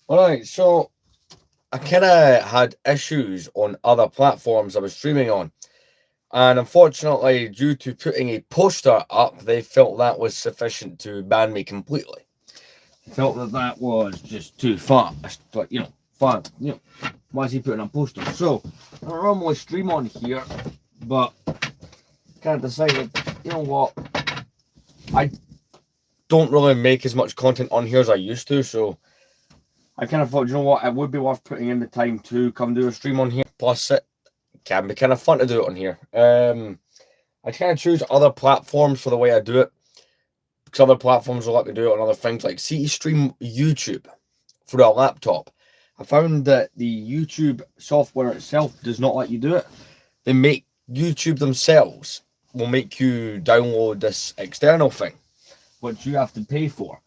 Alright, so I kind of had issues on other platforms I was streaming on. And unfortunately, due to putting a poster up, they felt that was sufficient to ban me completely. They felt that that was just too fast. But, far, why is he putting a poster? So, I normally stream on here, but kind of decided, you know what, I don't really make as much content on here as I used to, so I kind of thought, you know what, it would be worth putting in the time to come do a stream on here. Plus, it can be kind of fun to do it on here. I kind of choose other platforms for the way I do it, because other platforms will let me do it on other things, like stream YouTube through a laptop. I found that the YouTube software itself does not let you do it. They make YouTube themselves will make you download this external thing, which you have to pay for.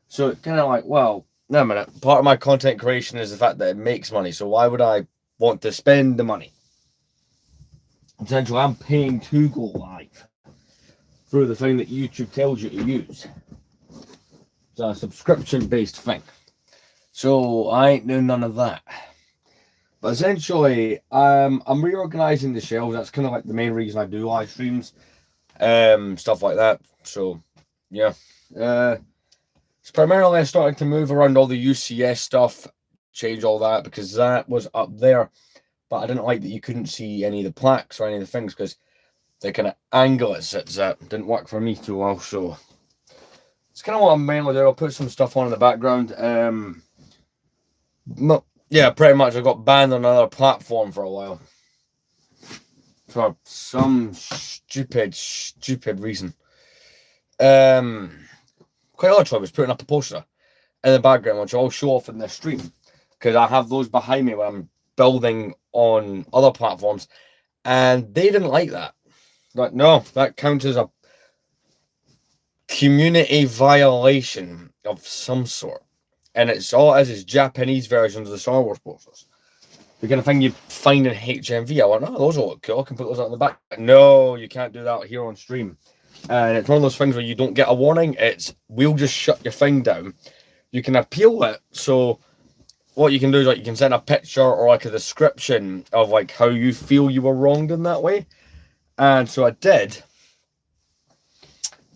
So it's kind of like, well, no a minute. Part of my content creation is the fact that it makes money. So why would I want to spend the money? Essentially, I'm paying to go live through the thing that YouTube tells you to use. It's a subscription-based thing. So I ain't doing none of that. But essentially, I'm reorganizing the shelves. That's kind of like the main reason I do live streams, stuff like that. So, yeah. It's primarily I started to move around all the UCS stuff, change all that, because that was up there. But I didn't like that you couldn't see any of the plaques or any of the things, because the kind of angle it sits at didn't work for me too well. So it's kind of what I'm mainly doing. I'll put some stuff on in the background. Yeah, pretty much I got banned on another platform for a while. For some stupid reason. Quite literally, I was putting up a poster in the background, which I'll show off in this stream, because I have those behind me when I'm building on other platforms, and they didn't like that. Like, no, that counts as a community violation of some sort. And it's all as is Japanese versions of the Star Wars posters. The kind of thing you find in HMV. I went, oh, those will look cool. I can put those out in the back. No, you can't do that here on stream. And it's one of those things where you don't get a warning. It's, we'll just shut your thing down. You can appeal it. So what you can do is, like, you can send a picture or like a description of like how you feel you were wronged in that way. And so I did.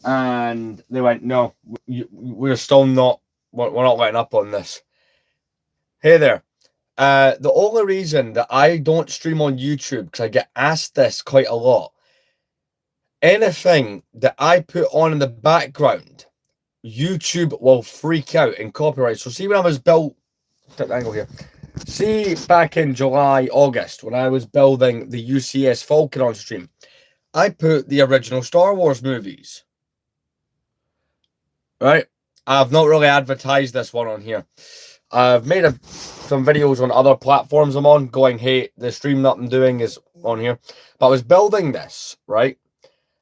And they went, no, we're still not, we're not letting up on this. Hey there. The only reason that I don't stream on YouTube, because I get asked this quite a lot, anything that I put on in the background, YouTube will freak out and copyright. So see, when I was built, angle here. See, back in July, August, when I was building the UCS Falcon on stream, I put the original Star Wars movies. Right? I've not really advertised this one on here. I've made some videos on other platforms I'm on, going, hey, the stream that I'm doing is on here. But I was building this, right?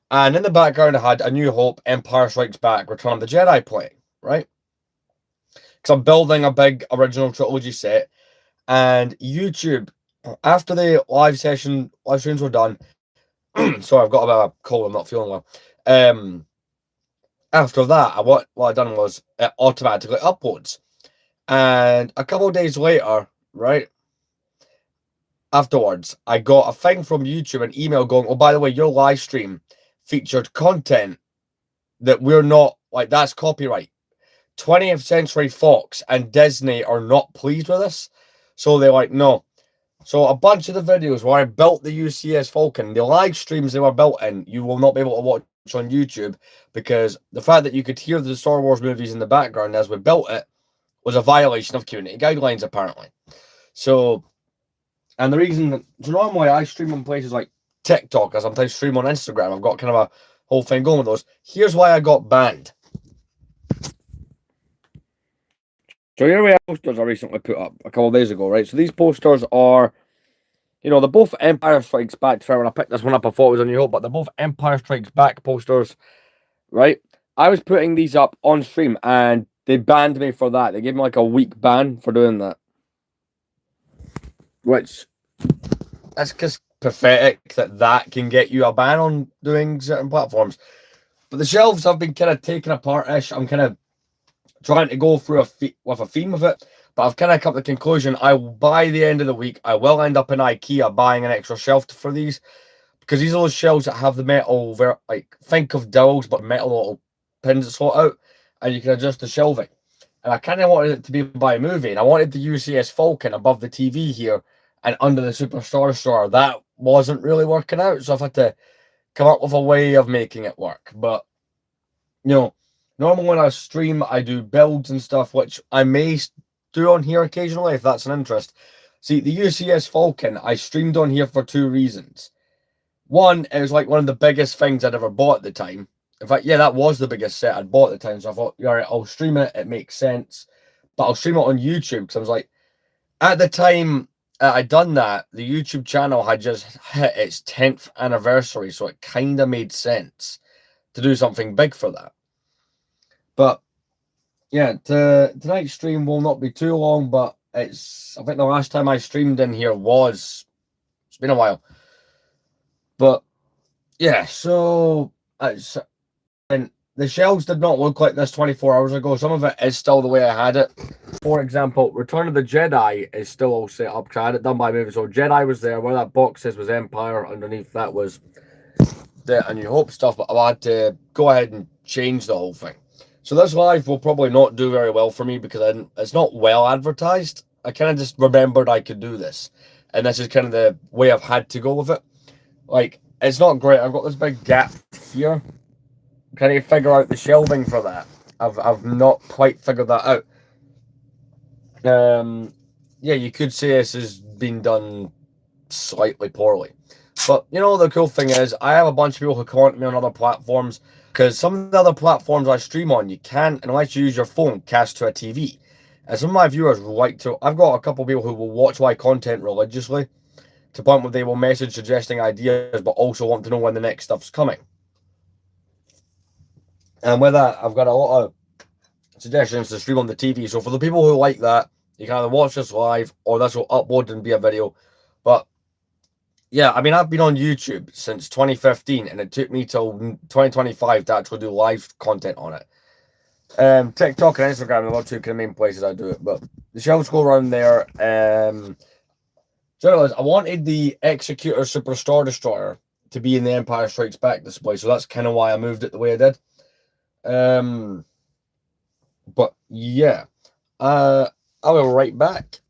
And in the background, I had A New Hope, Empire Strikes Back, Return of the Jedi playing, right? Because I'm building a big original trilogy set. And YouTube, after the live streams were done, sorry, I've got a bit of a cold, I'm not feeling well. After that, what I done was it automatically uploads. And a couple of days later, right, afterwards, I got a thing from YouTube, an email going, oh, by the way, your live stream featured content that we're not, like, that's copyright. 20th Century Fox and Disney are not pleased with this. So they're like, no. So a bunch of the videos where I built the UCS Falcon, the live streams they were built in, you will not be able to watch on YouTube, because the fact that you could hear the Star Wars movies in the background as we built it was a violation of community guidelines, apparently. So And the reason that, so normally I stream on places like TikTok, I sometimes stream on Instagram. I've got kind of a whole thing going with those. Here's why I got banned. So here we have posters I recently put up a couple of days ago, right? So these posters are, they're both Empire Strikes Back. Fair, when I picked this one up, I thought it was a New Hope, but they're both Empire Strikes Back posters, right? I was putting these up on stream and they banned me for that. They gave me like a week ban for doing that. Which, that's just pathetic that can get you a ban on doing certain platforms. But the shelves have been kind of taken apart-ish. I'm kind of trying to go through with a theme of it, but I've kind of come to the conclusion by the end of the week, I will end up in IKEA buying an extra shelf for these, because these are those shelves that have the metal, think of dowels, but metal little pins that slot out, and you can adjust the shelving. And I kind of wanted it to be by a movie, and I wanted the UCS Falcon above the TV here and under the Superstar Store. That wasn't really working out, so I've had to come up with a way of making it work. But, normally when I stream, I do builds and stuff, which I may do on here occasionally if that's an interest. See, the UCS Falcon, I streamed on here for two reasons. One, it was like one of the biggest things I'd ever bought at the time. In fact, yeah, that was the biggest set I'd bought at the time. So I thought, all right, I'll stream it. It makes sense. But I'll stream it on YouTube because I was like, at the time I'd done that, the YouTube channel had just hit its 10th anniversary. So it kind of made sense to do something big for that. But yeah, tonight's stream will not be too long, but I think the last time I streamed in here it's been a while. But yeah, so and the shelves did not look like this 24 hours ago. Some of it is still the way I had it. For example, Return of the Jedi is still all set up. I had it done by movie. So Jedi was there. Where that box says was Empire. Underneath that was the A New Hope stuff. But I had to go ahead and change the whole thing. So this live will probably not do very well for me because it's not well advertised. I kind of just remembered I could do this. And this is kind of the way I've had to go with it. Like, it's not great. I've got this big gap here. Can you figure out the shelving for that? I've not quite figured that out. Yeah, you could say this has been done slightly poorly. But, the cool thing is, I have a bunch of people who comment me on other platforms, because some of the other platforms I stream on, you can't, unless you use your phone, cast to a TV. And some of my viewers like to, I've got a couple of people who will watch my content religiously, to the point where they will message suggesting ideas, but also want to know when the next stuff's coming. And with that, I've got a lot of suggestions to stream on the TV. So for the people who like that, you can either watch this live or this will upload and be a video. But yeah, I mean, I've been on YouTube since 2015 and it took me till 2025 to actually do live content on it. TikTok and Instagram are the two kind of main places I do it, but the shelves go around there. So I wanted the Executor Superstar Destroyer to be in the Empire Strikes Back display, so that's kind of why I moved it the way I did. But yeah, I will right back.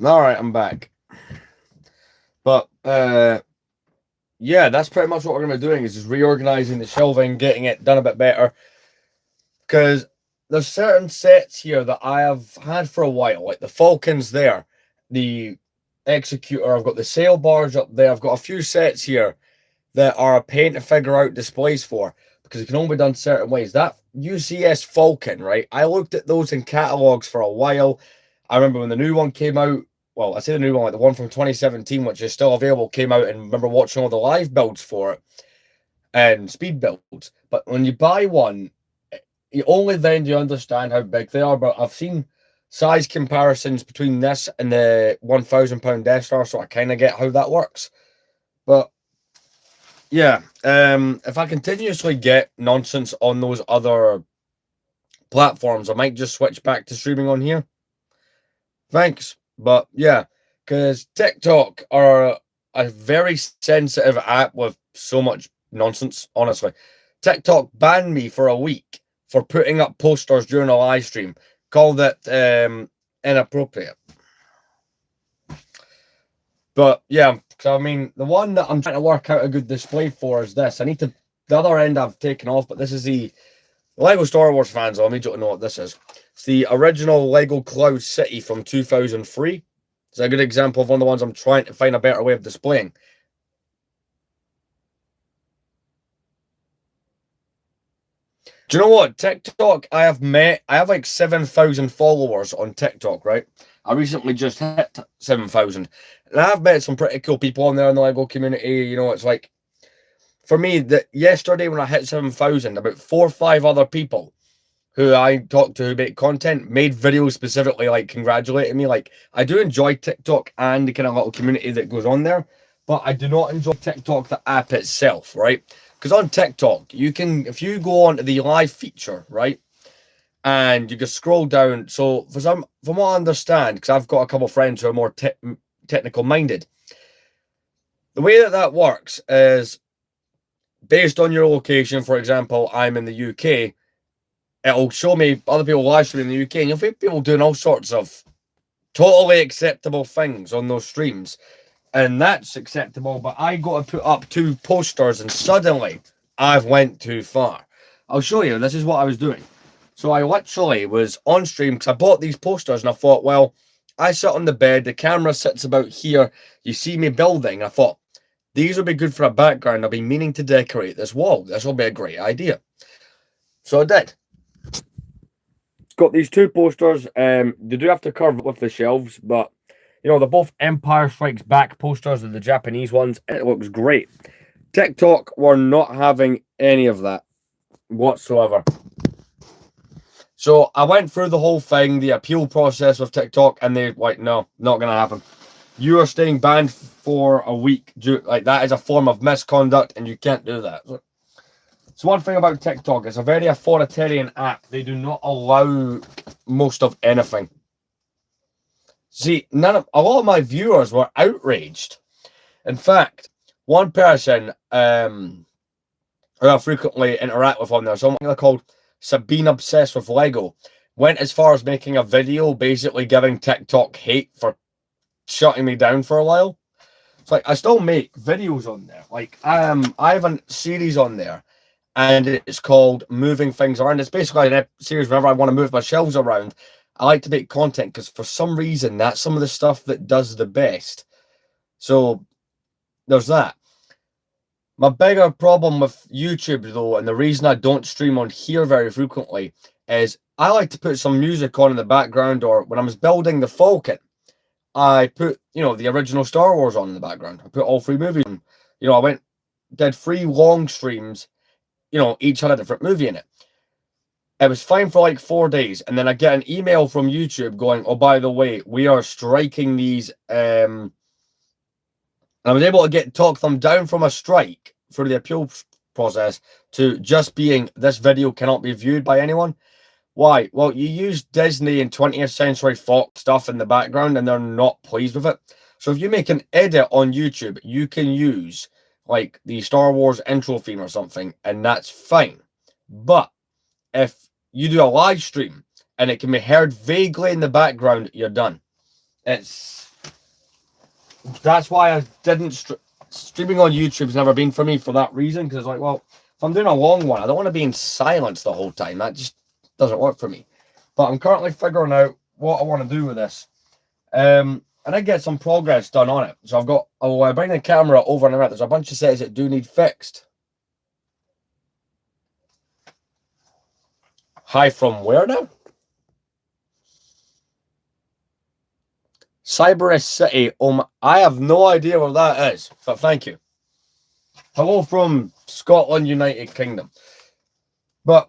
All right, I'm back. But yeah, that's pretty much what we're gonna be doing, is just reorganizing the shelving, getting it done a bit better. Because there's certain sets here that I have had for a while, like the Falcon's there, the Executor. I've got the sail bars up there. I've got a few sets here that are a pain to figure out displays for, because it can only be done certain ways. That UCS Falcon, right? I looked at those in catalogs for a while. I remember when the new one came out. Well, I say the new one, like the one from 2017, which is still available, came out, and remember watching all the live builds for it and speed builds. But when you buy one, you only then do you understand how big they are. But I've seen size comparisons between this and the £1,000 Death Star, so I kind of get how that works. But yeah, if I continuously get nonsense on those other platforms, I might just switch back to streaming on here. Thanks. But yeah, because TikTok are a very sensitive app with so much nonsense, honestly. TikTok banned me for a week for putting up posters during a live stream, called it inappropriate. But yeah, so I mean, the one that I'm trying to work out a good display for is this. I need to, the other end I've taken off, but this is the Lego Star Wars fans will immediately know what this is. It's the original Lego Cloud City from 2003. It's a good example of one of the ones I'm trying to find a better way of displaying. Do you know what? TikTok, I have like 7,000 followers on TikTok, right? I recently just hit 7,000. And I've met some pretty cool people on there in the Lego community. You know, it's like, for me, that yesterday when I hit 7,000, about 4 or 5 other people who I talked to who make content made videos specifically like congratulating me. Like, I do enjoy TikTok and the kind of little community that goes on there, but I do not enjoy TikTok, the app itself, right? Because on TikTok, you can, if you go on to the live feature, right, and you can scroll down. So from what I understand, because I've got a couple of friends who are more technical minded, the way that works is based on your location. For example, I'm in the UK. It'll show me other people live streaming in the UK, and you'll find people doing all sorts of totally acceptable things on those streams, and that's acceptable. But I got to put up 2 posters, and suddenly I've went too far. I'll show you. This is what I was doing. So I literally was on stream because I bought these posters, and I thought, well, I sit on the bed, the camera sits about here, you see me building. I thought, these would be good for a background. I've been meaning to decorate this wall. This will be a great idea. So I did. Got these 2 posters. They do have to curve with the shelves, but you know, they're both Empire Strikes Back posters. They're the Japanese ones. It looks great. TikTok were not having any of that whatsoever. So I went through the whole thing, the appeal process with TikTok, and they're like, no, not going to happen. You are staying banned for a week. Like, that is a form of misconduct, and you can't do that. So one thing about TikTok, it's a very authoritarian app. They do not allow most of anything. See, a lot of my viewers were outraged. In fact, one person who I frequently interact with on there, something called Sabine Obsessed with Lego, went as far as making a video basically giving TikTok hate for shutting me down for a while. It's like, I still make videos on there. Like, I have a series on there, and it's called Moving Things Around. It's basically a series whenever I want to move my shelves around. I like to make content because for some reason that's some of the stuff that does the best. So there's that. My bigger problem with YouTube, though, and the reason I don't stream on here very frequently, is I like to put some music on in the background, or when I was building the Falcon, I put, you know, the original Star Wars on in the background. I put all 3 movies on. You know, I did 3 long streams, you know, each had a different movie in it. It was fine for like 4 days, and then I get an email from YouTube going, oh, by the way, we are striking these, and I was able to talk them down from a strike through the appeal process to just being, this video cannot be viewed by anyone. Why? Well, you use Disney and 20th Century Fox stuff in the background, and they're not pleased with it. So if you make an edit on YouTube, you can use like the Star Wars intro theme or something, and that's fine. But if you do a live stream and it can be heard vaguely in the background, you're done. It's that's why I didn't streaming on YouTube's never been for me for that reason. Because like, well, if I'm doing a long one, I don't want to be in silence the whole time. That just doesn't work for me. But I'm currently figuring out what I want to do with this. And I get some progress done on it. So I've got, I bring the camera over and around. There's a bunch of settings that do need fixed. Hi from where now? Cyberus City. I have no idea where that is, but thank you. Hello from Scotland, United Kingdom. But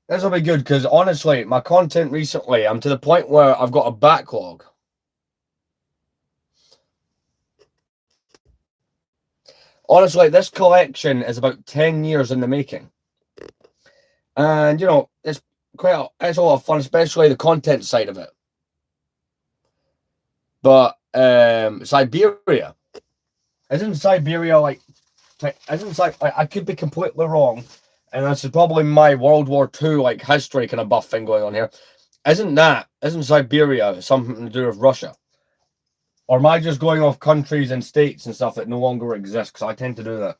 this will be good because honestly, my content recently, I'm to the point where I've got a backlog. Honestly, this collection is about 10 years in the making. And, you know, it's a lot of fun, especially the content side of it. But Siberia. Isn't Siberia like... I could be completely wrong. And this is probably my World War II like history kind of buff thing going on here. Isn't Siberia something to do with Russia? Or am I just going off countries and states and stuff that no longer exist? Because I tend to do that.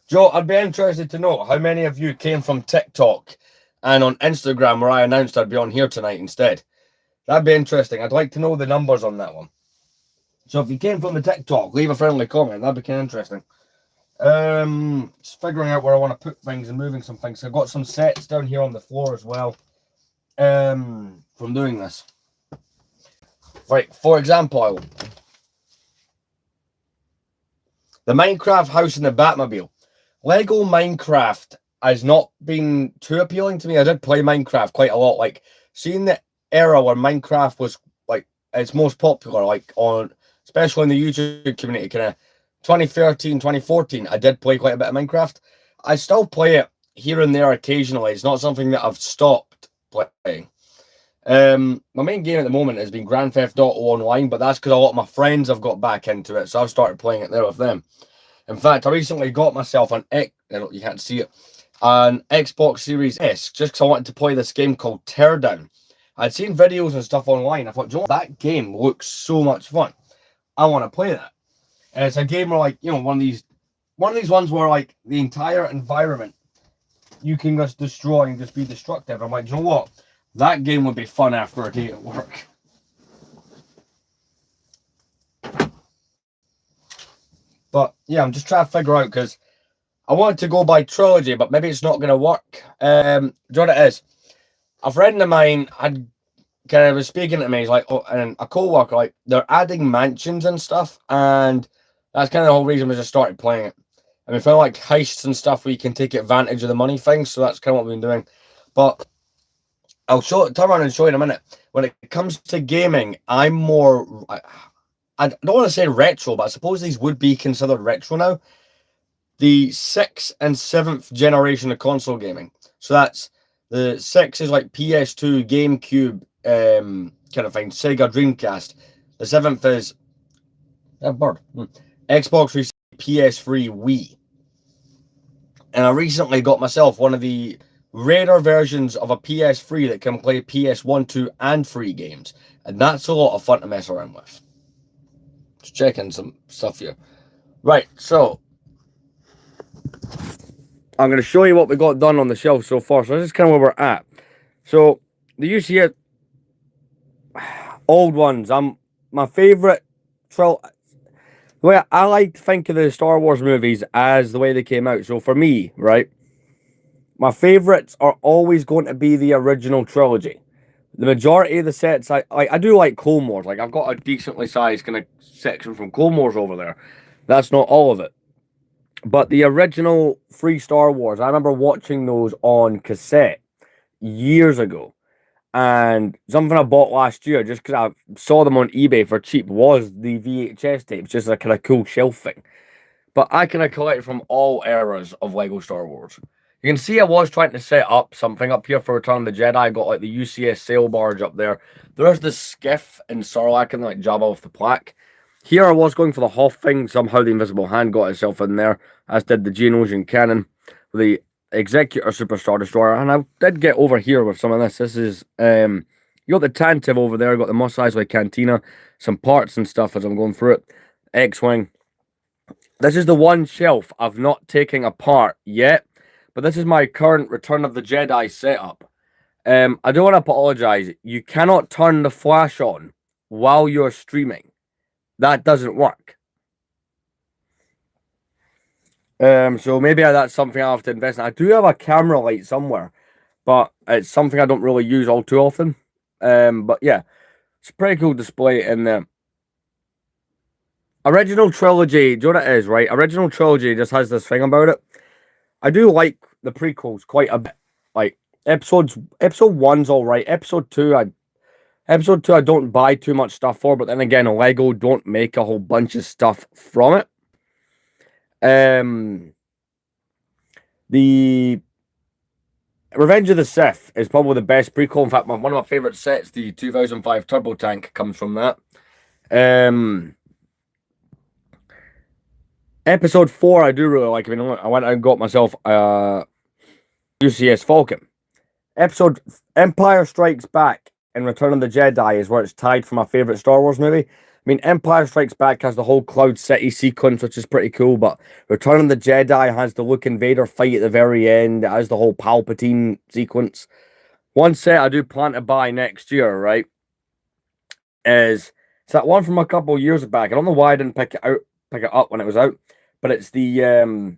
Joe, I'd be interested to know how many of you came from TikTok and on Instagram where I announced I'd be on here tonight instead. That'd be interesting. I'd like to know the numbers on that one. So if you came from the TikTok, leave a friendly comment. That'd be kind of interesting. Just figuring out where I want to put things and moving some things. So I've got some sets down here on the floor as well. From doing this. Right, for example, the Minecraft house and the Batmobile. Lego Minecraft has not been too appealing to me. I did play Minecraft quite a lot. Like, seeing the era where Minecraft was, like, its most popular, like, on, especially in the YouTube community, kind of 2013, 2014, I did play quite a bit of Minecraft. I still play it here and there occasionally. It's not something that I've stopped playing. My main game at the moment has been Grand Theft Auto Online, but that's because a lot of my friends have got back into it, so I've started playing it there with them. In fact, I recently got myself you can't see it, an Xbox Series S, just because I wanted to play this game called Teardown. I'd seen videos and stuff online. I thought, you know, that game looks so much fun. I want to play that. And it's a game where, like, you know, one of these ones where, like, the entire environment you can just destroy and just be destructive. I'm like, you know what? That game would be fun after a day at work. But yeah, I'm just trying to figure out because I wanted to go by trilogy, but maybe it's not going to work. Do you know what it is? A friend of mine had kind of was speaking to me. He's like, oh, and a co-worker, like, they're adding mansions and stuff, and that's kind of the whole reason we just started playing it. And we found like heists and stuff where you can take advantage of the money things, so that's kind of what we've been doing. But I'll turn around and show you in a minute. When it comes to gaming, I'm more... I don't want to say retro, but I suppose these would be considered retro now. The 6th and 7th generation of console gaming. So that's the 6 is like PS2, GameCube, kind of thing, Sega Dreamcast. The 7th is Xbox 360, PS3, Wii. And I recently got myself one of the rarer versions of a PS3 that can play PS1, 2, and 3 games. And that's a lot of fun to mess around with. Just checking some stuff here. Right, so I'm going to show you what we got done on the shelf so far. So this is kind of where we're at. So the UCS old ones. My favorite the way I like to think of the Star Wars movies as the way they came out. So for me, right, my favorites are always going to be the original trilogy. The majority of the sets, I do like Clone Wars. Like, I've got a decently sized kind of section from Clone Wars over there. That's not all of it. But the original 3 Star Wars, I remember watching those on cassette years ago. And something I bought last year, just because I saw them on eBay for cheap, was the VHS tapes, just a kind of cool shelf thing. But I kind of collect from all eras of Lego Star Wars. You can see I was trying to set up something up here for Return of the Jedi. I got like the UCS sail barge up there. There's the skiff and Sarlacc and like Jabba with the plaque. Here I was going for the Hoth thing. Somehow the Invisible Hand got itself in there, as did the Geonosian cannon. The Executor Superstar Destroyer, and I did get over here with some of this. This is you got the Tantive over there, got the Mos Eisley Cantina, some parts and stuff as I'm going through it. X-Wing. This is the one shelf I've not taken apart yet, but this is my current Return of the Jedi setup. I do want to apologize. You cannot turn the flash on while you're streaming. That doesn't work. So maybe that's something I have to invest in. I do have a camera light somewhere, but it's something I don't really use all too often. But yeah, it's a pretty cool display in there. Original Trilogy, do you know what it is, right? Original Trilogy just has this thing about it. I do like the prequels quite a bit. Like episode 1's all right. Episode 2 I don't buy too much stuff for, but then again, Lego don't make a whole bunch of stuff from it. The Revenge of the Sith is probably the best prequel. In fact, one of my favorite sets, the 2005 Turbo Tank, comes from that. Episode 4, I do really like. I mean, I went and got myself UCS Falcon. Episode Empire Strikes Back and Return of the Jedi is where it's tied for my favorite Star Wars movie. I mean, Empire Strikes Back has the whole Cloud City sequence, which is pretty cool, but Return of the Jedi has the Luke and Vader fight at the very end. It has the whole Palpatine sequence. One set I do plan to buy next year, right, is it's that one from a couple of years back. I don't know why I didn't pick it up when it was out, but it's the you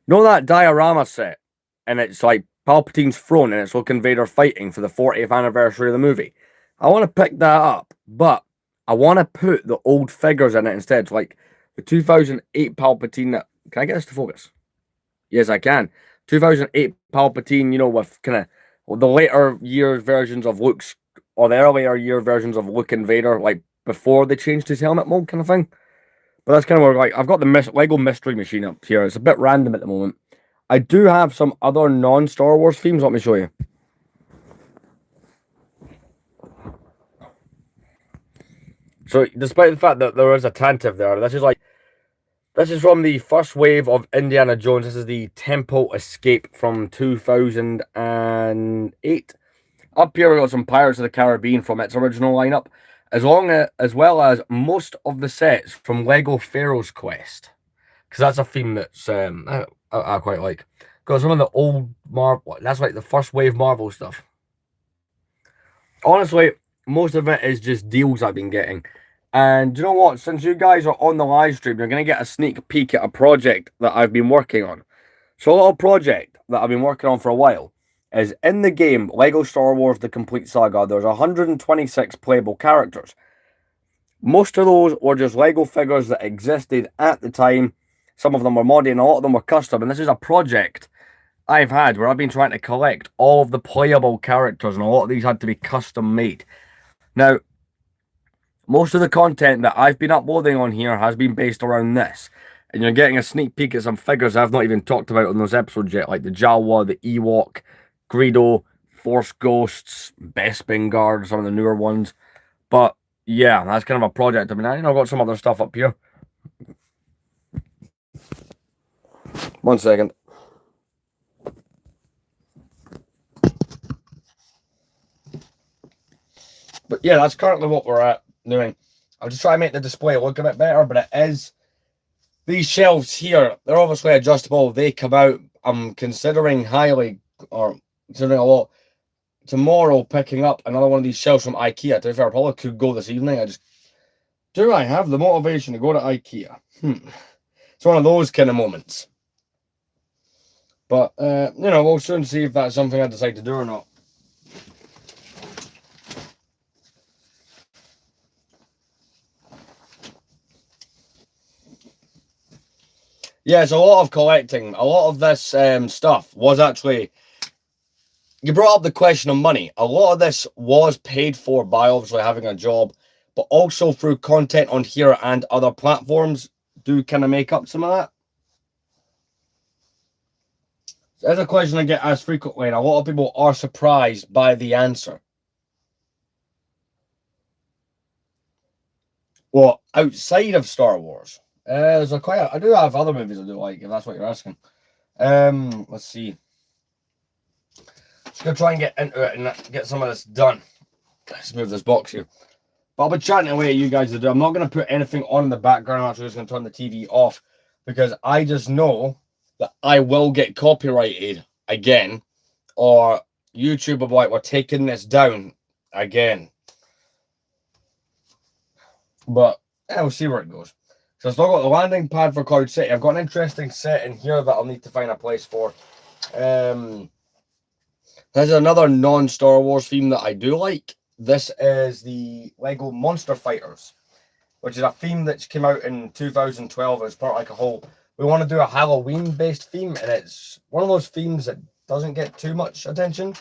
know that diorama set, and it's like Palpatine's throne, and it's Luke and Vader fighting for the 40th anniversary of the movie. I want to pick that up, but I want to put the old figures in it instead. So like the 2008 Palpatine. Can I get this to focus? Yes, I can. 2008 Palpatine, you know, with kind of the later year versions of Luke's, or the earlier year versions of Luke and Vader, like before they changed his helmet mold kind of thing. But that's kind of where, like, I've got the Lego Mystery Machine up here. It's a bit random at the moment. I do have some other non-Star Wars themes. Let me show you. So, despite the fact that there is a Tantive there, this is from the first wave of Indiana Jones. This is the Temple Escape from 2008. Up here we got some Pirates of the Caribbean from its original lineup, as well as most of the sets from Lego Pharaoh's Quest, because that's a theme that's I quite like. Got some of the old Marvel. That's like the first wave Marvel stuff. Honestly, most of it is just deals I've been getting. And you know what? Since you guys are on the live stream, you're going to get a sneak peek at a project that I've been working on. So a little project that I've been working on for a while is in the game Lego Star Wars The Complete Saga. There's 126 playable characters. Most of those were just Lego figures that existed at the time. Some of them were modded and a lot of them were custom. And this is a project I've had where I've been trying to collect all of the playable characters, and a lot of these had to be custom made. Now, most of the content that I've been uploading on here has been based around this. And you're getting a sneak peek at some figures I've not even talked about on those episodes yet, like the Jawa, the Ewok, Greedo, Force Ghosts, Bespin Guard, some of the newer ones. But yeah, that's kind of a project. I mean, I've got some other stuff up here. 1 second. But yeah, that's currently what we're at doing. I'll just try to make the display look a bit better, but it is. These shelves here, they're obviously adjustable. They come out. I'm considering highly, or considering a lot, tomorrow picking up another one of these shelves from IKEA. To be fair, I probably could go this evening. Do I have the motivation to go to IKEA? It's one of those kind of moments. But, we'll soon see if that's something I decide to do or not. Yeah, it's a lot of collecting. A lot of this stuff was actually... You brought up the question of money. A lot of this was paid for by obviously having a job, but also through content on here and other platforms do kind of make up some of that. There's a question I get asked frequently, and a lot of people are surprised by the answer. Well, outside of Star Wars, I do have other movies I do like, if that's what you're asking. Let's see. Just gonna try and get into it and get some of this done. Let's move this box here. But I'll be chatting away at you guys to do. I'm not gonna put anything on in the background. I'm actually just gonna turn the TV off because I just know that I will get copyrighted again, or YouTube will be like, we're taking this down again. But yeah, we'll see where it goes. So I've still got the landing pad for Cloud City. I've got an interesting set in here that I'll need to find a place for. There's another non-Star Wars theme that I do like. This is the Lego Monster Fighters, which is a theme that came out in 2012. It's part of like a whole, we want to do a Halloween-based theme, and it's one of those themes that doesn't get too much attention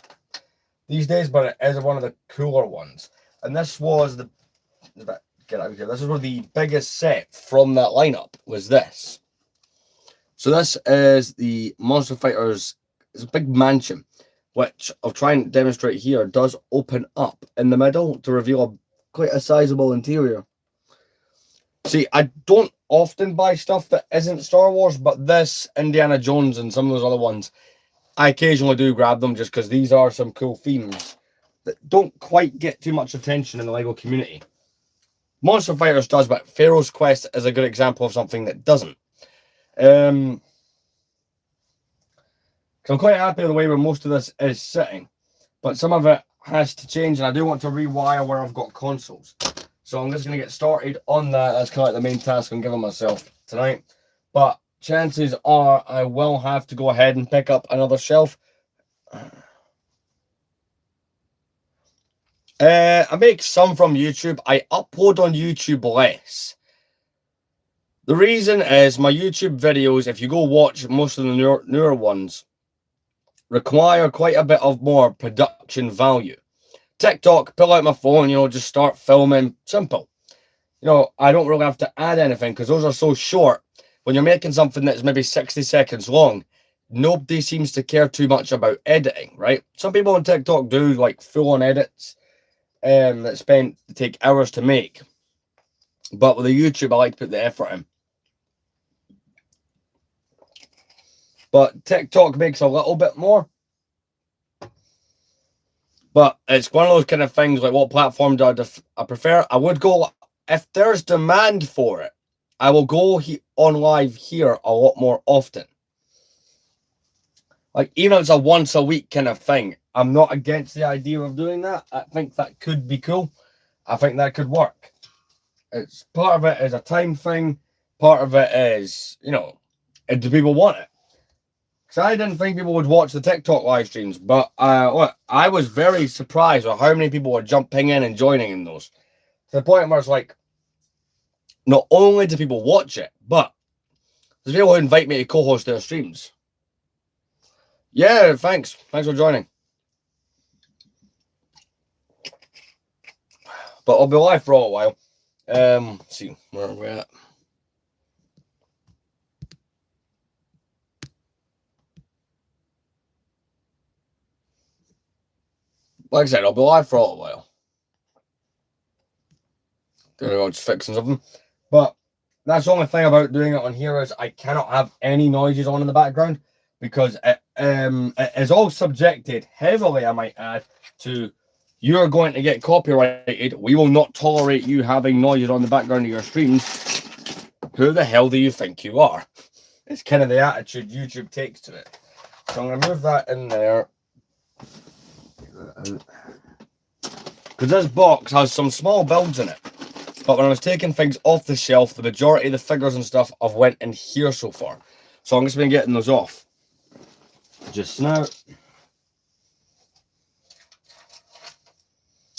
these days, but it is one of the cooler ones. And this was the, get out of here. This is where the biggest set from that lineup was this. So this is the Monster Fighters. It's a big mansion, which I'll try and demonstrate here, does open up in the middle to reveal quite a sizable interior. See, I don't often buy stuff that isn't Star Wars, but this, Indiana Jones, and some of those other ones, I occasionally do grab them just because these are some cool themes that don't quite get too much attention in the LEGO community. Monster Fighters does, but Pharaoh's Quest is a good example of something that doesn't. So I'm quite happy with the way where most of this is sitting, but some of it has to change, and I do want to rewire where I've got consoles. So I'm just going to get started on that. That's kind of like the main task I'm giving myself tonight. But chances are I will have to go ahead and pick up another shelf. I make some from YouTube. I upload on YouTube less. The reason is my YouTube videos, if you go watch most of the newer ones, require quite a bit of more production value. TikTok, pull out my phone, just start filming. Simple. I don't really have to add anything because those are so short. When you're making something that's maybe 60 seconds long, nobody seems to care too much about editing, right? Some people on TikTok do like full-on edits that take hours to make. But with the YouTube, I like to put the effort in. But TikTok makes a little bit more. But it's one of those kind of things, like what platform do I prefer? I would go, if there's demand for it, I will go on live here a lot more often. Like, even if it's a once a week kind of thing, I'm not against the idea of doing that. I think that could be cool. I think that could work. It's part of it is a time thing. Part of it is, do people want it? Because I didn't think people would watch the TikTok live streams, but I was very surprised with how many people were jumping in and joining in those. To the point where it's like, not only do people watch it, but there's people who invite me to co-host their streams. Yeah, thanks. Thanks for joining. But I'll be live for a while. Let's see where we're at. Like I said, I'll be live for a while. There we go, just fixing something. But that's the only thing about doing it on here is I cannot have any noises on in the background because it is all subjected heavily, I might add, to you're going to get copyrighted. We will not tolerate you having noises on the background of your streams. Who the hell do you think you are? It's kind of the attitude YouTube takes to it. So I'm going to move that in there. Because this box has some small builds in it. But when I was taking things off the shelf, the majority of the figures and stuff have went in here so far. So I'm just been getting those off just now.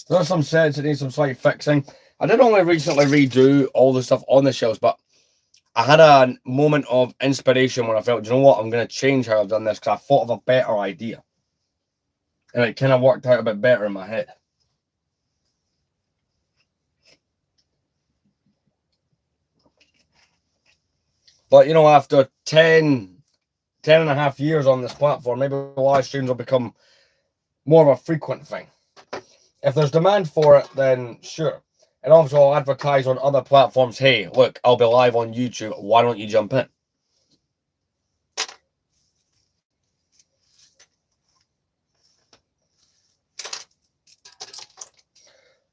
There are some sets that need some slight fixing. I did only recently redo all the stuff on the shelves, but I had a moment of inspiration when I felt, you know what, I'm going to change how I've done this because I thought of a better idea. And it kind of worked out a bit better in my head. But, after 10 and a half years on this platform, maybe live streams will become more of a frequent thing. If there's demand for it, then sure. And obviously I'll advertise on other platforms, hey, look, I'll be live on YouTube. Why don't you jump in?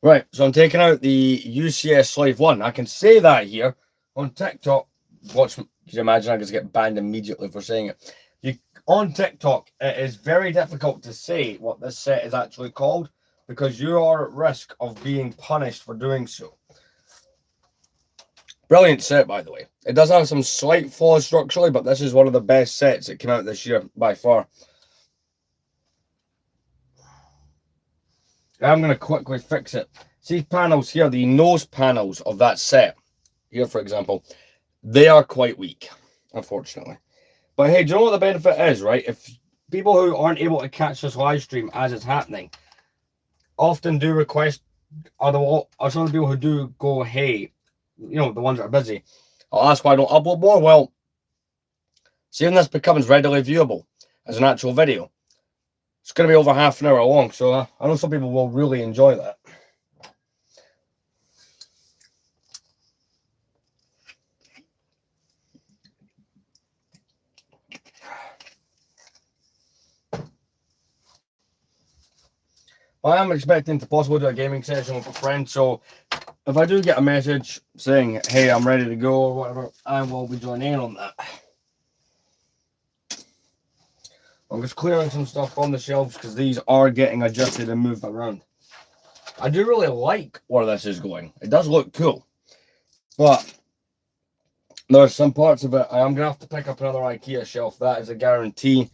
Right, so I'm taking out the UCS Slave 1. I can say that here on TikTok. Watch, can you imagine I just get banned immediately for saying it? On TikTok, it is very difficult to say what this set is actually called because you are at risk of being punished for doing so. Brilliant set, by the way. It does have some slight flaws structurally, but this is one of the best sets that came out this year by far. I'm going to quickly fix it. See panels here, the nose panels of that set, here for example, they are quite weak, unfortunately. But hey, do you know what the benefit is, right? If people who aren't able to catch this live stream as it's happening often do request, are some of the people who do go, hey, you know, the ones that are busy, I'll ask why I don't upload more. Well, seeing this becomes readily viewable as an actual video, it's going to be over half an hour long, so I know some people will really enjoy that. I am expecting to possibly do a gaming session with a friend, so if I do get a message saying, hey, I'm ready to go or whatever, I will be joining in on that. I'm just clearing some stuff from the shelves because these are getting adjusted and moved around. I do really like where this is going. It does look cool. But there's some parts of it I am going to have to pick up another IKEA shelf. That is a guarantee.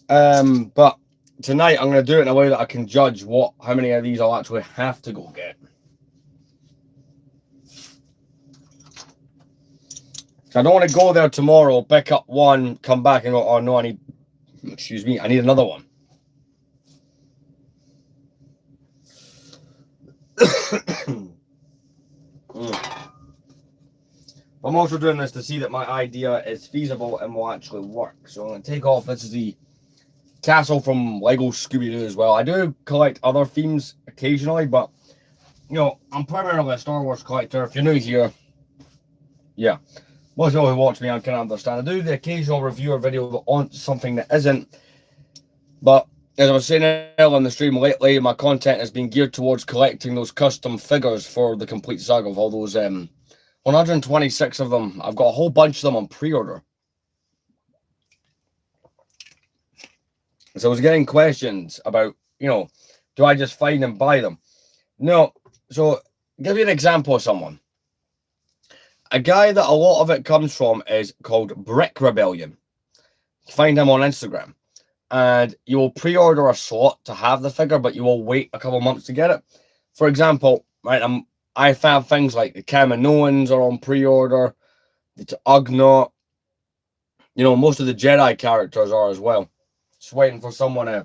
But tonight I'm going to do it in a way that I can judge how many of these I'll actually have to go get. I don't want to go there tomorrow, pick up one, come back and go, oh no, I need another one. I'm also doing this to see that my idea is feasible and will actually work. So I'm going to take off. This is the castle from Lego Scooby-Doo as well. I do collect other themes occasionally, but you know, I'm primarily a Star Wars collector. If you're new here, yeah, most people who watch me I can understand. I do the occasional reviewer video on something that isn't, but as I was saying earlier in the stream, lately my content has been geared towards collecting those custom figures for the complete saga of all those 126 of them. I've got a whole bunch of them on pre-order. So I was getting questions about, you know, do I just find and buy them? No. So I'll give you an example of someone. A guy that a lot of it comes from is called Brick Rebellion. Find him on Instagram. And you will pre-order a slot to have the figure, but you will wait a couple months to get it. For example, right, I found things like the Kaminoans are on pre-order, the Ugnaught, you know, most of the Jedi characters are as well. Just waiting for someone to.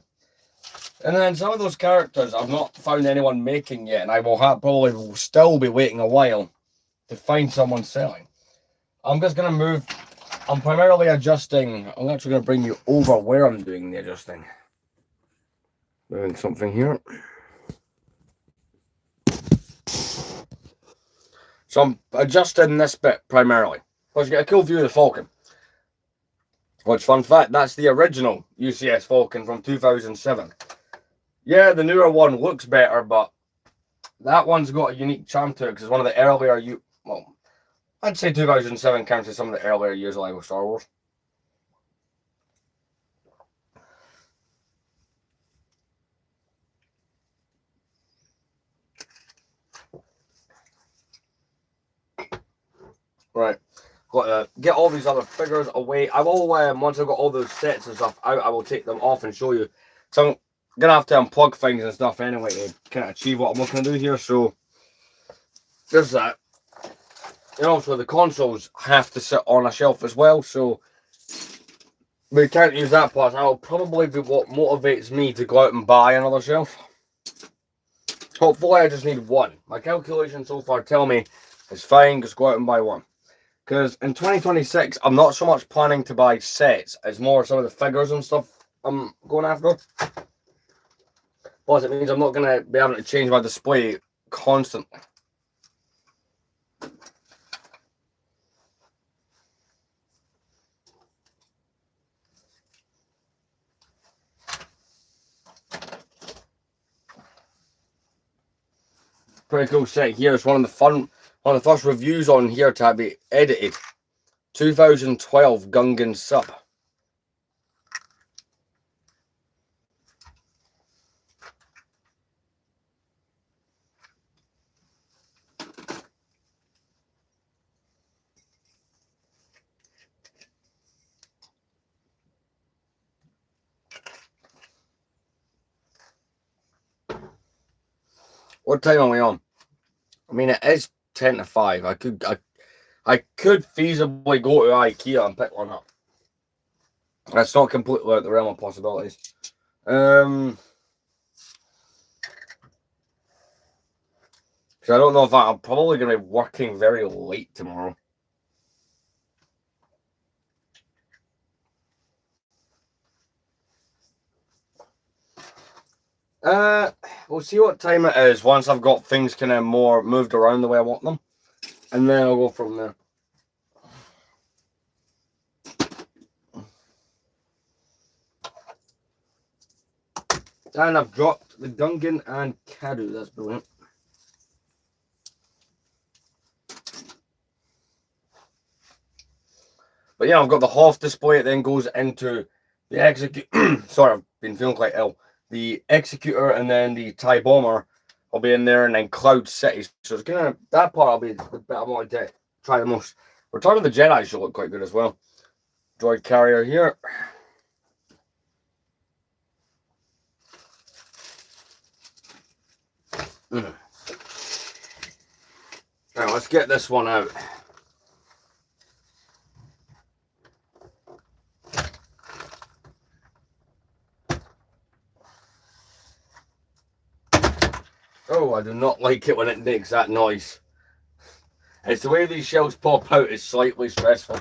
And then some of those characters I've not found anyone making yet, and I will probably will still be waiting a while to find someone selling. I'm just going to move. I'm primarily adjusting. I'm actually going to bring you over where I'm doing the adjusting. Moving something here. So I'm adjusting this bit primarily. Plus you get a cool view of the Falcon. Which, fun fact, that's the original UCS Falcon from 2007. Yeah, the newer one looks better, but that one's got a unique charm to it because it's one of the earlier, well, I'd say 2007 counts as some of the earlier years of Lego Star Wars. Right, got to get all these other figures away. I will, once I've got all those sets and stuff out, I will take them off and show you. So I'm going to have to unplug things and stuff anyway to kind of achieve what I'm looking to do here. So there's that. And also the consoles have to sit on a shelf as well, so we can't use that part. That will probably be what motivates me to go out and buy another shelf. Hopefully I just need one. My calculations so far tell me it's fine, just go out and buy one. Because in 2026, I'm not so much planning to buy sets, it's more some of the figures and stuff I'm going after. Plus it means I'm not going to be able to change my display constantly. Pretty cool set here. It's one of the first reviews on here to be edited. 2012 Gungan sub. What time are we on? I mean, it is 10 to 5. I could feasibly go to IKEA and pick one up. That's not completely out the realm of possibilities. Because I don't know if I'm probably going to be working very late tomorrow. We'll see what time it is once I've got things kind of more moved around the way I want them, and then I'll go from there. And I've dropped the Gungan and Kadu. That's brilliant. But yeah, I've got the Hoth display. It then goes into the execute. Sorry, I've been feeling quite ill. The Executor and then the TIE Bomber will be in there, and then Cloud City. So it's gonna, that part will be the bit I wanted to try the most. Return of the Jedi should look quite good as well. Droid carrier here. Right, let's get this one out. Oh, I do not like it when it makes that noise. It's the way these shells pop out is slightly stressful.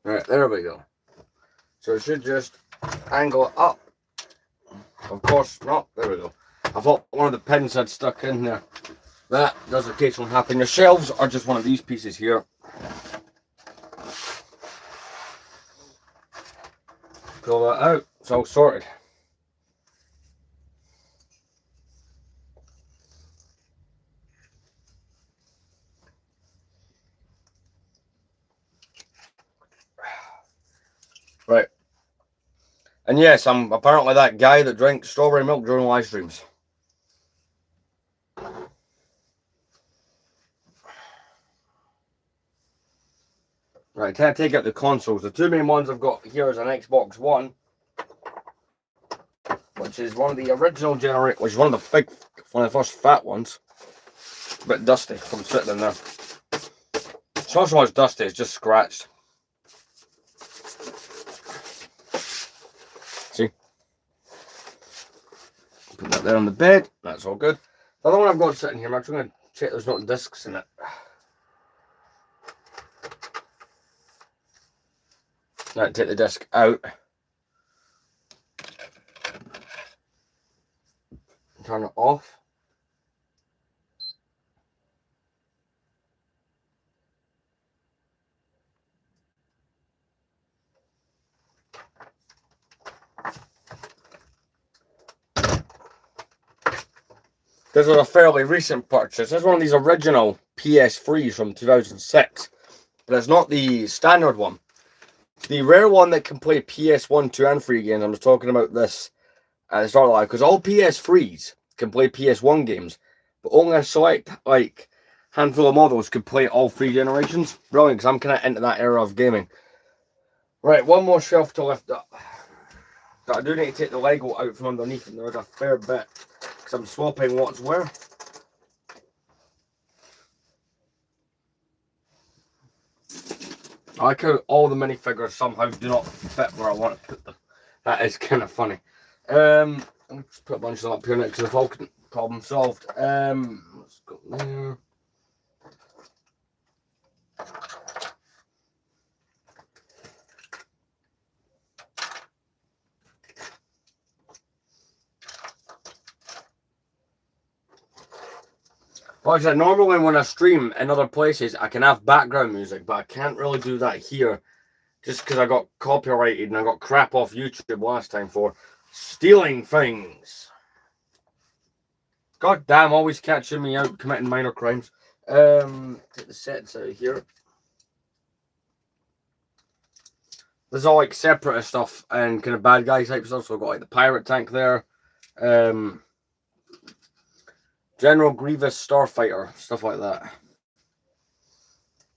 Right, there we go. So it should just angle it up. Of course not. There we go. I thought one of the pins had stuck in there. That does occasionally happen. Your shelves are just one of these pieces here. Pull that out. It's all sorted. Right. And yes, I'm apparently that guy that drinks strawberry milk during live streams. Right, can I take out the consoles? The two main ones I've got here is an Xbox One, which is one of the original generation, which is one of the first fat ones. A bit dusty from sitting in there. It's not so much dusty, it's just scratched. See? Put that there on the bed, that's all good. The other one I've got sitting here, I'm actually going to check there's not discs in it. Right, take the disc out. Turn it off. This is a fairly recent purchase. This is one of these original PS3s from 2006. But it's not the standard one. It's the rare one that can play PS1, 2, and 3 games. I was talking about this at the start of the live. Because all PS3s can play PS1 games. But only a select, handful of models could play all 3 generations. Brilliant, because I'm kind of into that era of gaming. Right, one more shelf to lift up. But I do need to take the Lego out from underneath, and there's a fair bit. Because I'm swapping what's where. I like how all the minifigures somehow do not fit where I want to put them. That is kind of funny. I'll just put a bunch of them up here next to the Falcon. Problem solved. Let's go there. Like I said, normally when I stream in other places, I can have background music, but I can't really do that here just because I got copyrighted and I got crap off YouTube last time for stealing things. God damn, always catching me out committing minor crimes. Take the sets out of here. There's all like separatist stuff and kind of bad guy type stuff. So I've got like the pirate tank there. General Grievous Starfighter, stuff like that.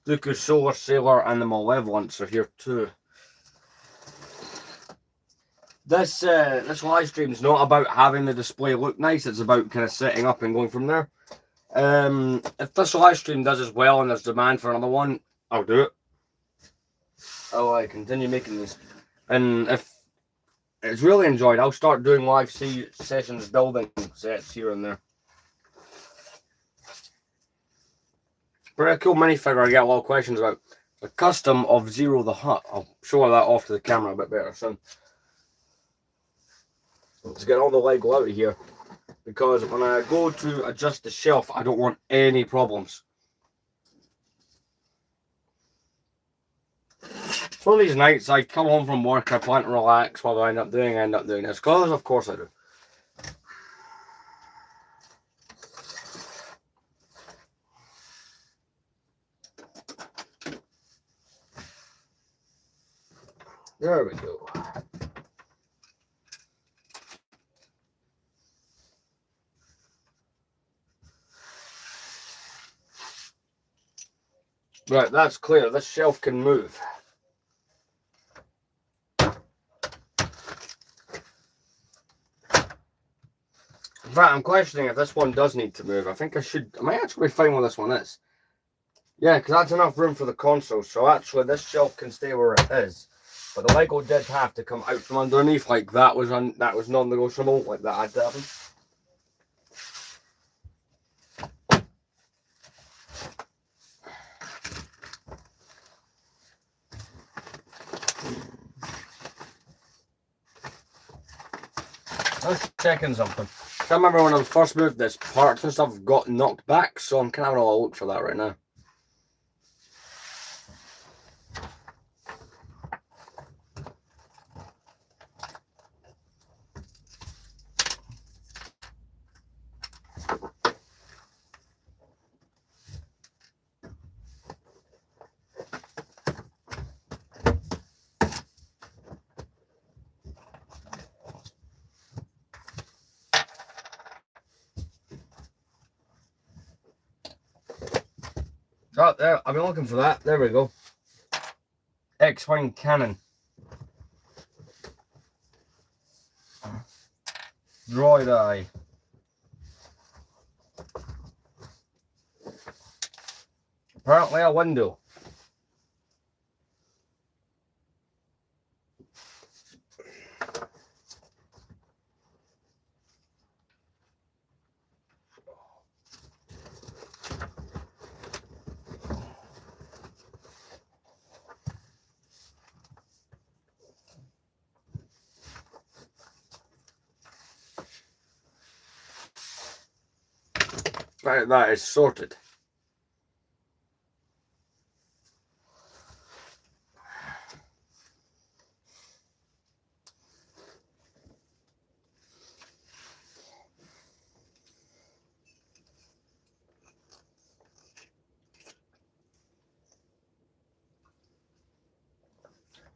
Dooku Solar Sailor and the Malevolence are here too. This live stream is not about having the display look nice. It's about kind of setting up and going from there. If this live stream does as well and there's demand for another one, I'll do it. I'll continue making these. And if it's really enjoyed, I'll start doing live sessions building sets here and there. Pretty cool minifigure I get a lot of questions about. The custom of Zero the Hutt. I'll show that off to the camera a bit better soon. Let's get all the Lego out of here, because when I go to adjust the shelf, I don't want any problems. It's one of these nights I come home from work, I plan to relax. What do I end up doing? I end up doing this, because of course I do. There we go. Right, that's clear. This shelf can move. In fact, I'm questioning if this one does need to move. I think I might actually be fine where this one is. Yeah, because that's enough room for the console. So actually, this shelf can stay where it is. But the Lego did have to come out from underneath. Like that was non-negotiable. Like that had to happen. I was checking something. I remember when I first moved this, parts and stuff got knocked back, so I'm kind of having a look for that right now. Oh, there, I've been looking for that. There we go. X-Wing cannon. Droid eye. Apparently a window. Right, that is sorted.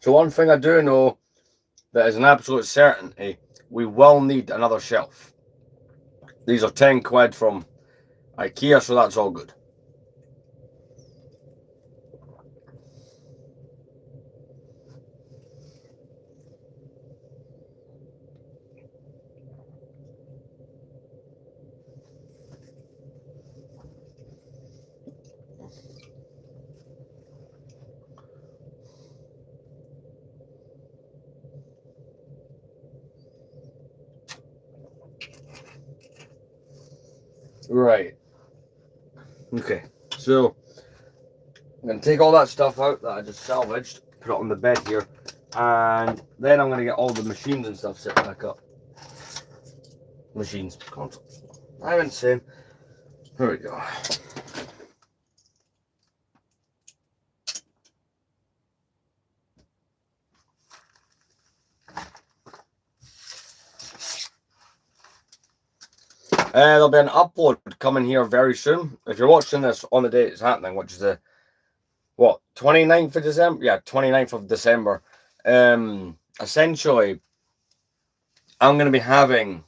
So one thing I do know that is an absolute certainty, we will need another shelf. These are 10 quid from IKEA, so that's all good. Right. Okay, so I'm going to take all that stuff out that I just salvaged, put it on the bed here, and then I'm going to get all the machines and stuff set back up. Machines, consoles. I'm insane. There we go. There'll be an upload coming here very soon. If you're watching this on the day it's happening, which is the, what, 29th of December? Yeah, 29th of December. Essentially, I'm going to be having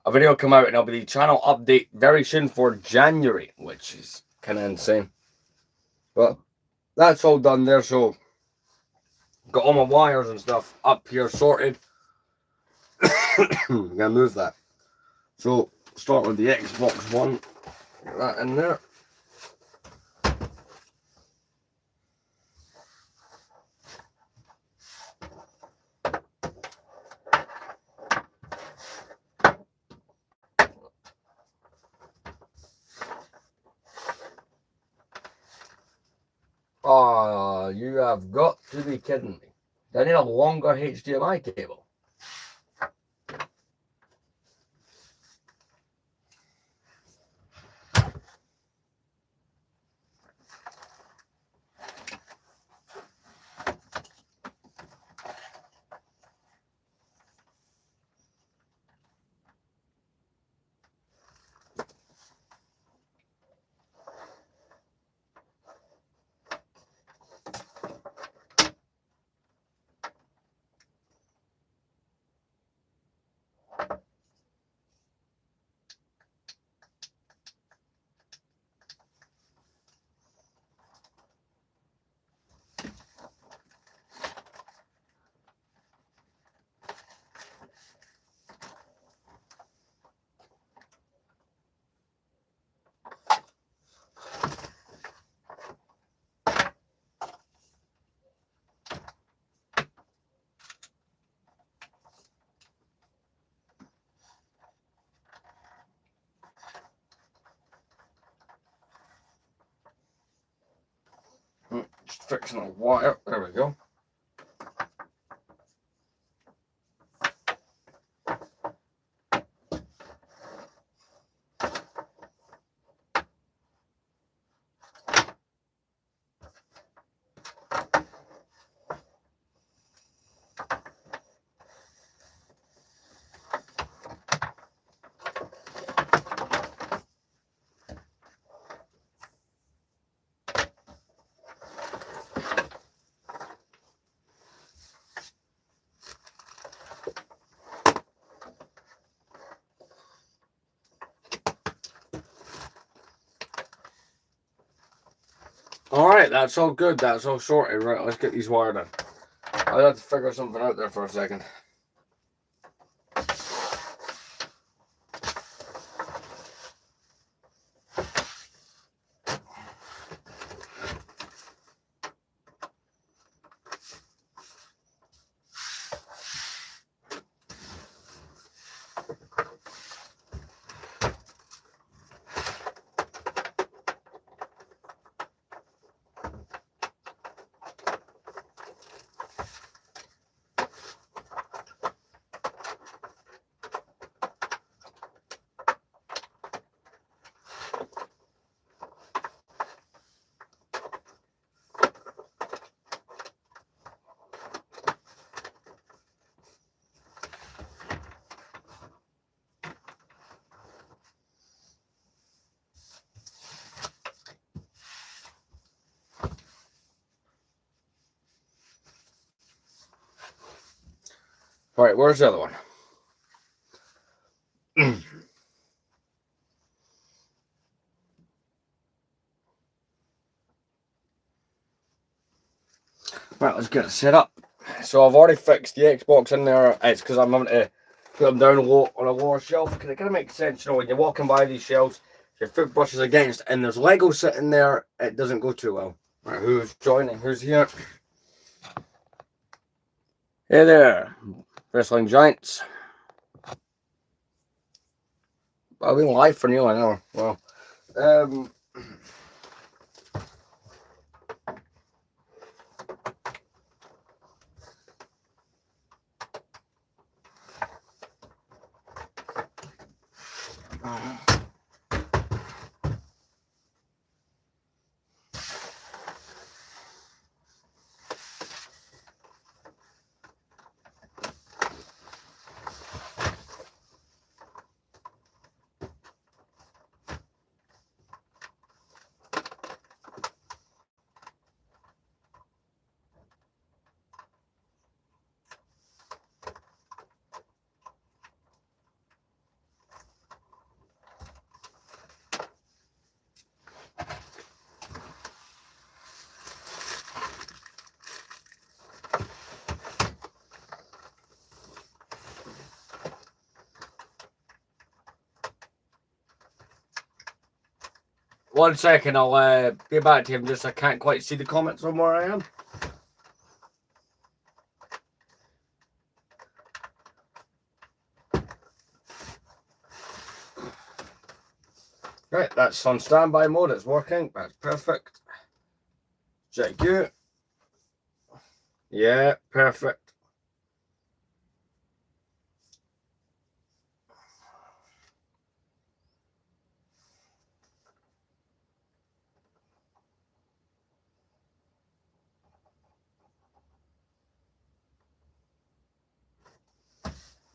a video come out and it'll be the channel update very soon for January, which is kind of insane. But that's all done there, so got all my wires and stuff up here sorted. I'm gonna move that. So start with the Xbox One. Get that in there. Oh, you have got to be kidding me. I need a longer HDMI cable. Just fixing a wire. There we go. Alright, that's all good. That's all sorted. Right, let's get these wired in. I had to figure something out there for a second. Alright, where's the other one? Right, let's get it set up. So I've already fixed the Xbox in there. It's because I'm having to put them down low on a lower shelf. Because it kind of makes sense, you know, when you're walking by these shelves, your foot brushes against, and there's Lego sitting there, it doesn't go too well. Right, who's joining? Who's here? Hey there, Wrestling Giants. I've been live for nearly an hour. Well, 1 second, I'll be back to him. Just I can't quite see the comments from where I am. Right, that's on standby mode. It's working. That's perfect. Check you. Yeah, perfect.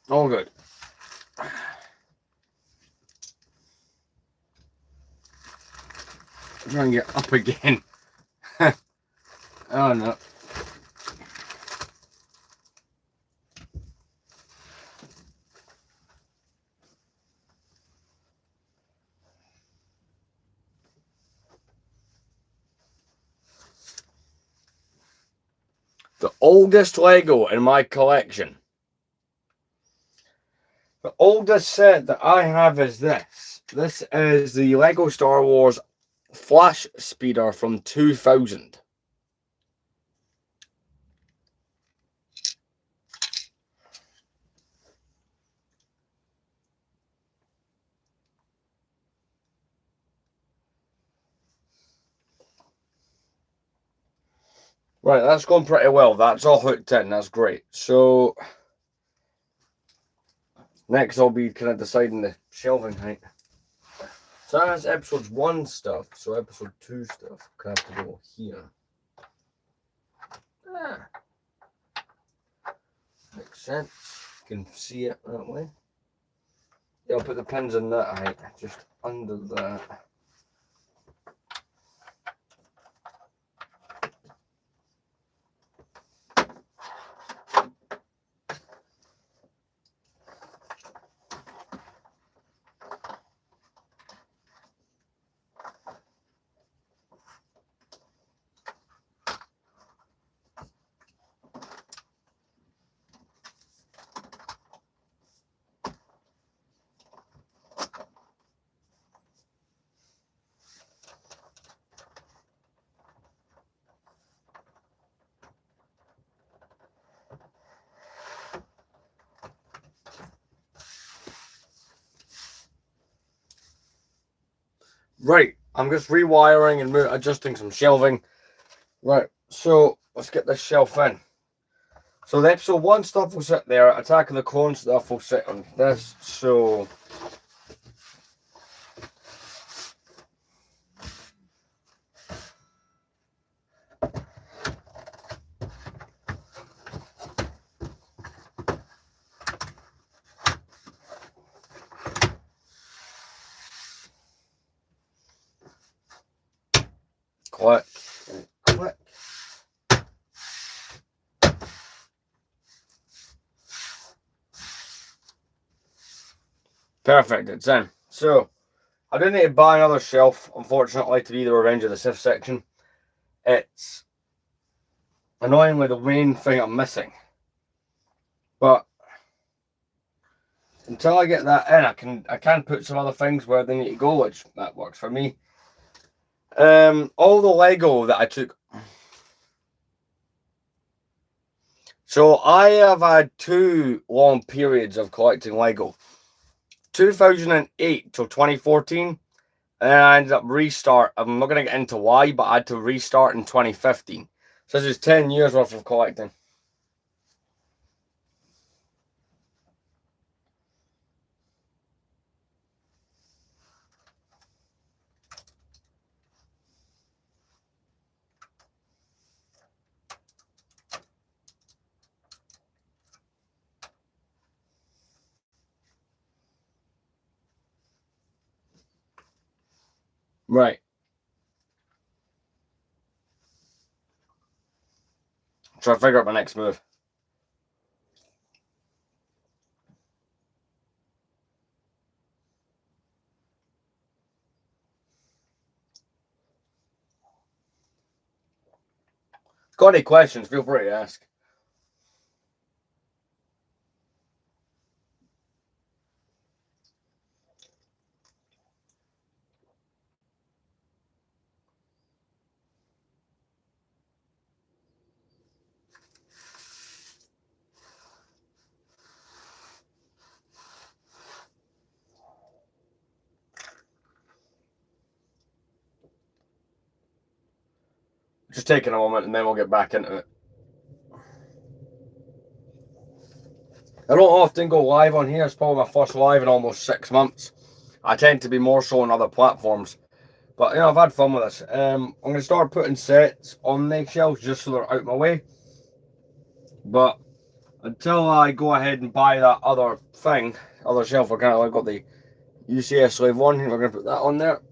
All good. Try and get up again. Oh no. The oldest Lego in my collection. The oldest set that I have is this. This is the Lego Star Wars Flash Speeder from 2000. Right, that's going pretty well. That's all hooked in. That's great. So next I'll be kind of deciding the shelving height. So that's episode 1 stuff. So episode 2 stuff can have to go here. Ah. Makes sense. You can see it that way. Yeah, I'll put the pins in that height, just under that. Right, I'm just rewiring and adjusting some shelving. Right, so let's get this shelf in. So the episode 1 stuff will sit there, Attack of the Clones stuff will sit on this, so... Click, click. Perfect, it's in. So, I do need to buy another shelf, unfortunately, to be the Revenge of the Sith section. It's annoyingly the main thing I'm missing. But until I get that in, I can put some other things where they need to go, which that works for me. All the Lego that I took. So I have had 2 long periods of collecting Lego. 2008 till 2014. And then I ended up restart. I'm not going to get into why, but I had to restart in 2015. So this is 10 years worth of collecting. Right. Try to figure out my next move. Got any questions, feel free to ask. Just taking a moment and then we'll get back into it. I don't often go live on here. It's probably my first live in almost 6 months. I tend to be more so on other platforms. But, you know, I've had fun with this. I'm going to start putting sets on the shelves just so they're out my way. But until I go ahead and buy that other thing, other shelf, I kind of like got the UCS Slave 1. We're going to put that on there.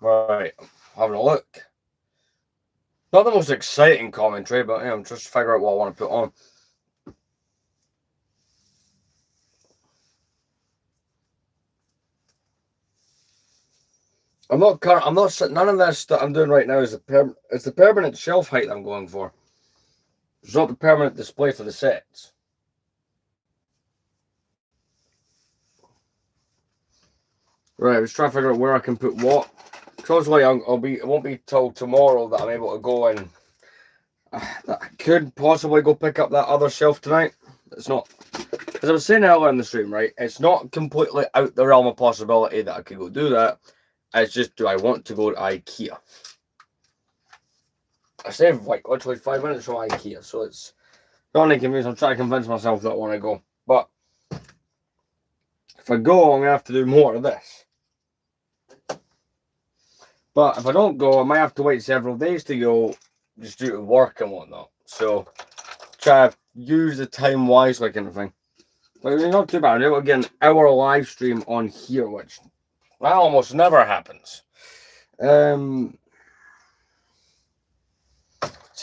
Right, having a look. Not the most exciting commentary, but I'm just figuring out what I want to put on. I'm not none of this that I'm doing right now is the permanent shelf height I'm going for. It's not the permanent display for the sets. Right, I was trying to figure out where I can put what. Closely, it won't be till tomorrow that I'm able to go and I could possibly go pick up that other shelf tonight. It's not, as I was saying earlier in the stream, right? It's not completely out the realm of possibility that I could go do that. It's just, do I want to go to IKEA? I saved like literally 5 minutes from IKEA, so it's not an inconvenience. I'm trying to convince myself that I want to go, but if I go, I'm gonna have to do more of this. But if I don't go, I might have to wait several days to go, just due to work and whatnot. So try to use the time wisely, kind of thing. But it's not too bad. I'm able to get an hour live stream on here, which that almost never happens. See,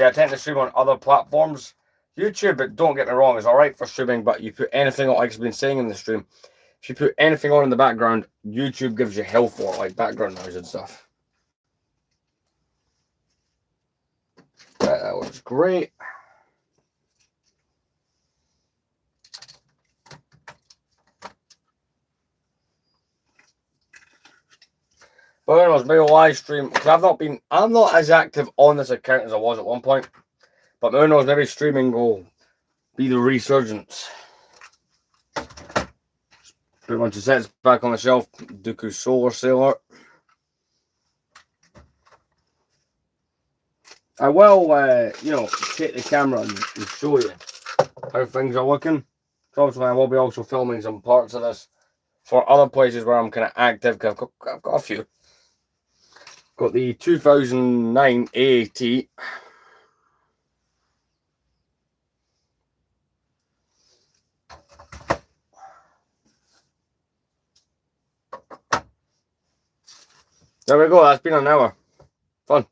I tend to stream on other platforms. YouTube, but don't get me wrong, is alright for streaming, but you put anything on, like I've been saying in the stream, if you put anything on in the background, YouTube gives you hell for it, like background noise and stuff. That looks great. But anyways, maybe a live stream, because I'm not as active on this account as I was at one point. But who knows, maybe streaming will be the resurgence. Put a bunch of sets back on the shelf. Dooku Solar Sailor. I will, take the camera and show you how things are looking. So obviously, I will be also filming some parts of this for other places where I'm kind of active, because I've got a few. Got the 2009 AAT. There we go, that's been an hour. Fun.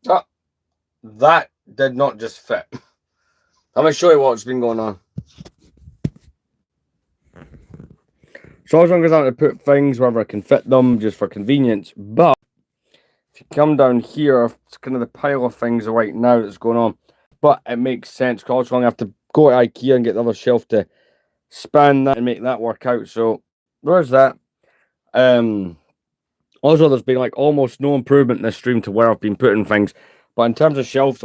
Oh, that did not just fit. I'm going to show you what's been going on. So as long as I'm going to put things wherever I can fit them, just for convenience. But if you come down here, it's kind of the pile of things right now that's going on. But it makes sense, because I'm going to have to go to IKEA and get the other shelf to span that and make that work out. So there's that. Also, there's been like almost no improvement in this stream to where I've been putting things. But in terms of shelves,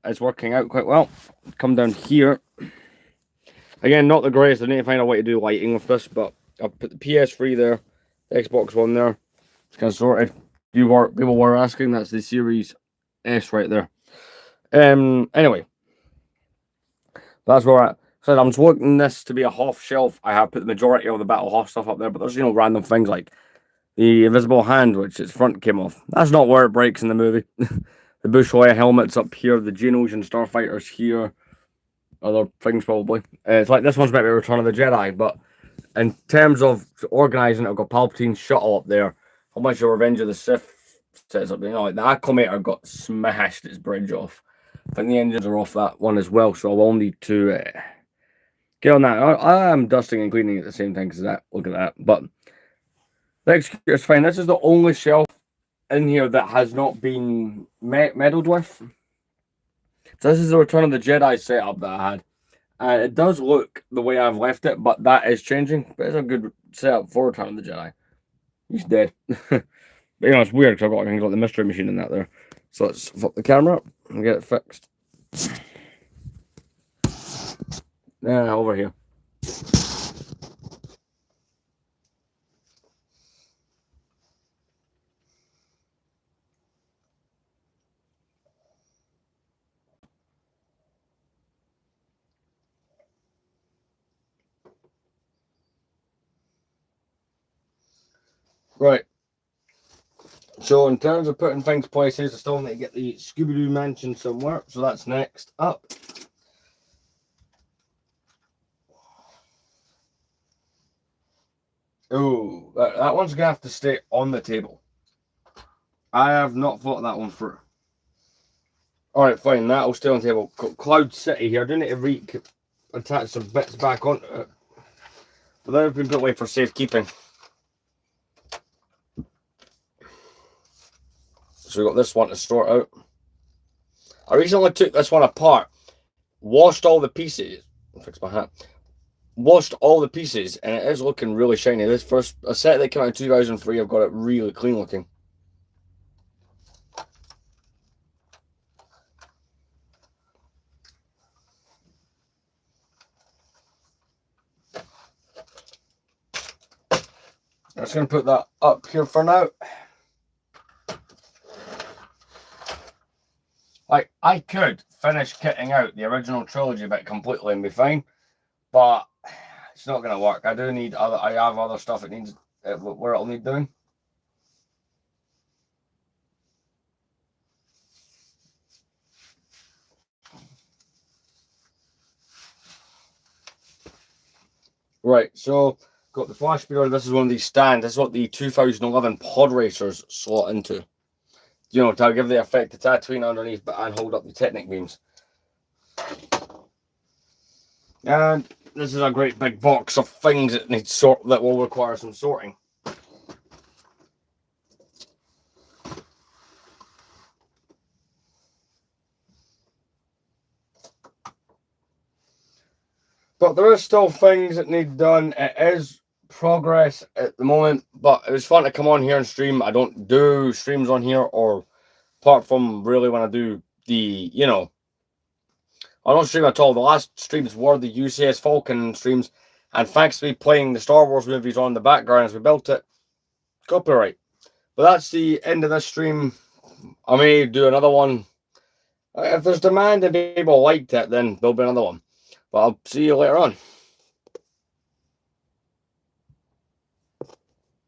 it's working out quite well. Come down here. Again, not the greatest. I need to find a way to do lighting with this, but I'll put the PS3 there, the Xbox One there. It's kind of sorted. People were asking, that's the Series S right there. Anyway, that's where I said I'm just wanting this to be a Hoth shelf. I have put the majority of the Battle Hoth stuff up there, but there's random things like the invisible hand, which its front came off. That's not where it breaks in the movie. The Bushwire helmets up here, the Genos and Starfighters here. Other things probably. It's like this one's maybe Return of the Jedi, but in terms of organising, I've got Palpatine's shuttle up there. A bunch of Revenge of the Sith sets up. You know, like the acclimator got smashed its bridge off. I think the engines are off that one as well, so I will need to get on that. I am dusting and cleaning at the same time because that. Look at that. But the executor's fine. This is the only shelf in here that has not been meddled with. So this is the Return of the Jedi setup that I had. And it does look the way I've left it, but that is changing. But it's a good setup for Return of the Jedi. He's dead. But you know, it's weird because I've got the mystery machine in that there. So let's flip the camera up and get it fixed. Yeah, over here. Right. So in terms of putting things places, I still need to get the Scooby-Doo mansion somewhere. So that's next up. Oh, that one's going to have to stay on the table. I have not thought that one through. Alright, fine. That'll stay on the table. Cloud City here. I do need to attach some bits back onto it. But they've been put away for safekeeping. So we've got this one to sort out. I recently took this one apart, washed all the pieces. Fix my hat. Washed all the pieces, and it is looking really shiny. This first a set that came out in 2003, I've got it really clean looking. I'm just going to put that up here for now. Like, I could finish kitting out the original trilogy bit completely and be fine, but it's not going to work. I have other stuff it needs, where it'll need doing. Right, so got the flash speeder. This is one of these stands. This is what the 2011 pod racers slot into. You know, to give the effect of Tatooine underneath, but and hold up the Technic beams. And this is a great big box of things that need that will require some sorting. But there is still things that need done. It is progress at the moment, but it was fun to come on here and stream. I don't do streams on here, or apart from really when I do the, you know, I don't stream at all. The last streams were the UCS Falcon streams, and thanks to me playing the Star Wars movies on the background as we built it, copyright. But that's the end of this stream. I may do another one. If there's demand and people liked it, then there'll be another one. But I'll see you later on.